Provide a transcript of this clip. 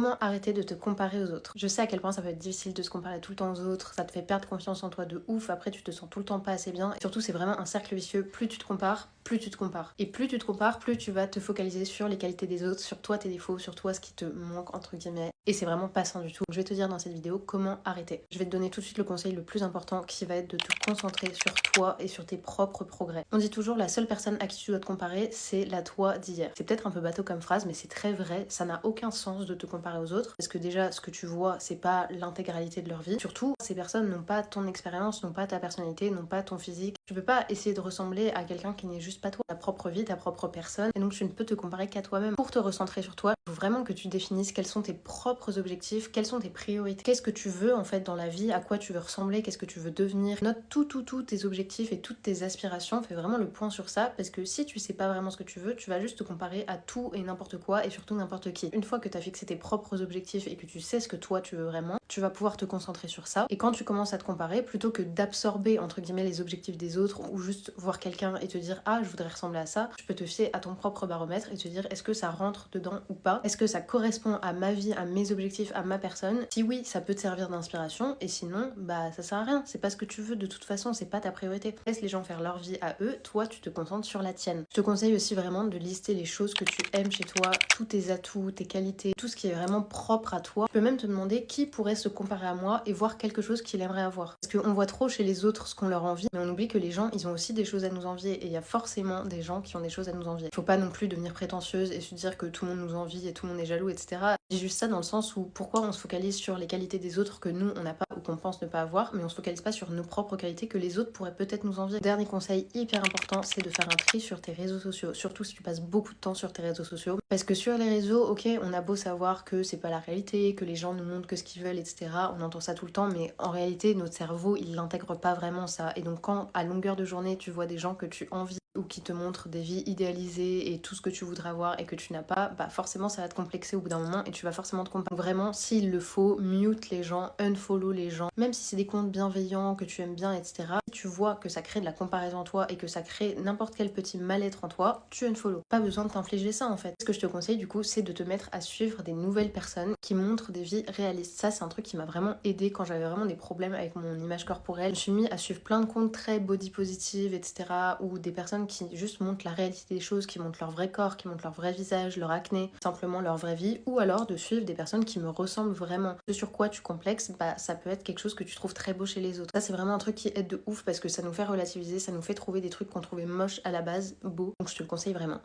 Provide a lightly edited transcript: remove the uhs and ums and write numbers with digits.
Comment arrêter de te comparer aux autres? Je sais à quel point ça peut être difficile de se comparer tout le temps aux autres, ça te fait perdre confiance en toi de ouf, après tu te sens tout le temps pas assez bien. Et surtout c'est vraiment un cercle vicieux, plus tu te compares, plus tu te compares. Et plus tu te compares, plus tu vas te focaliser sur les qualités des autres, sur toi tes défauts, sur toi ce qui te manque entre guillemets. Et c'est vraiment pas sain du tout. Je vais te dire dans cette vidéo comment arrêter. Je vais te donner tout de suite le conseil le plus important qui va être de te concentrer sur toi et sur tes propres progrès. On dit toujours la seule personne à qui tu dois te comparer, c'est la toi d'hier. C'est peut-être un peu bateau comme phrase, mais c'est très vrai. Ça n'a aucun sens de te comparer aux autres parce que déjà ce que tu vois c'est pas l'intégralité de leur vie. Surtout ces personnes n'ont pas ton expérience, n'ont pas ta personnalité, n'ont pas ton physique. Tu peux pas essayer de ressembler à quelqu'un qui n'est juste pas toi, ta propre vie, ta propre personne, et donc tu ne peux te comparer qu'à toi-même. Pour te recentrer sur toi, il faut vraiment que tu définisses quels sont tes propres objectifs, quelles sont tes priorités, qu'est-ce que tu veux en fait dans la vie, à quoi tu veux ressembler, qu'est-ce que tu veux devenir. Note tout tes objectifs et toutes tes aspirations, fais vraiment le point sur ça parce que si tu sais pas vraiment ce que tu veux, tu vas juste te comparer à tout et n'importe quoi et surtout n'importe qui. Une fois que tu as fixé tes propres objectifs et que tu sais ce que toi tu veux vraiment, tu vas pouvoir te concentrer sur ça. Et quand tu commences à te comparer, plutôt que d'absorber entre guillemets les objectifs des autres ou juste voir quelqu'un et te dire ah je voudrais ressembler à ça, tu peux te fier à ton propre baromètre et te dire est-ce que ça rentre dedans ou pas, est-ce que ça correspond à ma vie, à mes objectifs, à ma personne. Si oui, ça peut te servir d'inspiration et sinon bah ça sert à rien, c'est pas ce que tu veux de toute façon, c'est pas ta priorité. Laisse les gens faire leur vie à eux, toi tu te concentres sur la tienne. Je te conseille aussi vraiment de lister les choses que tu aimes chez toi, tous tes atouts, tes qualités, tout ce qui est vraiment propre à toi. Tu peux même te demander qui pourrait se comparer à moi et voir quelque chose qu'il aimerait avoir. Parce qu'on voit trop chez les autres ce qu'on leur envie, mais on oublie que les gens, ils ont aussi des choses à nous envier et il y a forcément des gens qui ont des choses à nous envier. Faut pas non plus devenir prétentieuse et se dire que tout le monde nous envie et tout le monde est jaloux, etc. Je dis juste ça dans le sens où pourquoi on se focalise sur les qualités des autres que nous on n'a pas ou qu'on pense ne pas avoir, mais on se focalise pas sur nos propres qualités que les autres pourraient peut-être nous envier. Dernier conseil hyper important, c'est de faire un tri sur tes réseaux sociaux, surtout si tu passes beaucoup de temps sur tes réseaux sociaux. Parce que sur les réseaux, ok, on a beau savoir que c'est pas la réalité, que les gens nous montrent que ce qu'ils veulent, etc. On entend ça tout le temps, mais en réalité, notre cerveau, il l'intègre pas vraiment ça. Et donc quand à longueur de journée, tu vois des gens que tu envies ou qui te montrent des vies idéalisées et tout ce que tu voudrais avoir et que tu n'as pas, bah forcément ça va te complexer au bout d'un moment et tu vas forcément te comparer. Vraiment, s'il le faut, mute les gens, unfollow les gens, même si c'est des comptes bienveillants, que tu aimes bien, etc. Si tu vois que ça crée de la comparaison en toi et que ça crée n'importe quel petit mal-être en toi, tu unfollow. Pas besoin de t'infliger ça en fait. Ce que je te conseille du coup, c'est de te mettre à suivre des nouvelles personnes qui montrent des vies réalistes. Ça, c'est un truc qui m'a vraiment aidé quand j'avais vraiment des problèmes avec mon image corporelle. Je me suis mis à suivre plein de comptes très body positive, etc. ou des personnes qui juste montrent la réalité des choses, qui montrent leur vrai corps, qui montrent leur vrai visage, leur acné, simplement leur vraie vie, ou alors de suivre des personnes qui me ressemblent vraiment. Ce sur quoi tu complexes, bah ça peut être quelque chose que tu trouves très beau chez les autres. Ça c'est vraiment un truc qui aide de ouf parce que ça nous fait relativiser, ça nous fait trouver des trucs qu'on trouvait moches à la base beaux. Donc je te le conseille vraiment.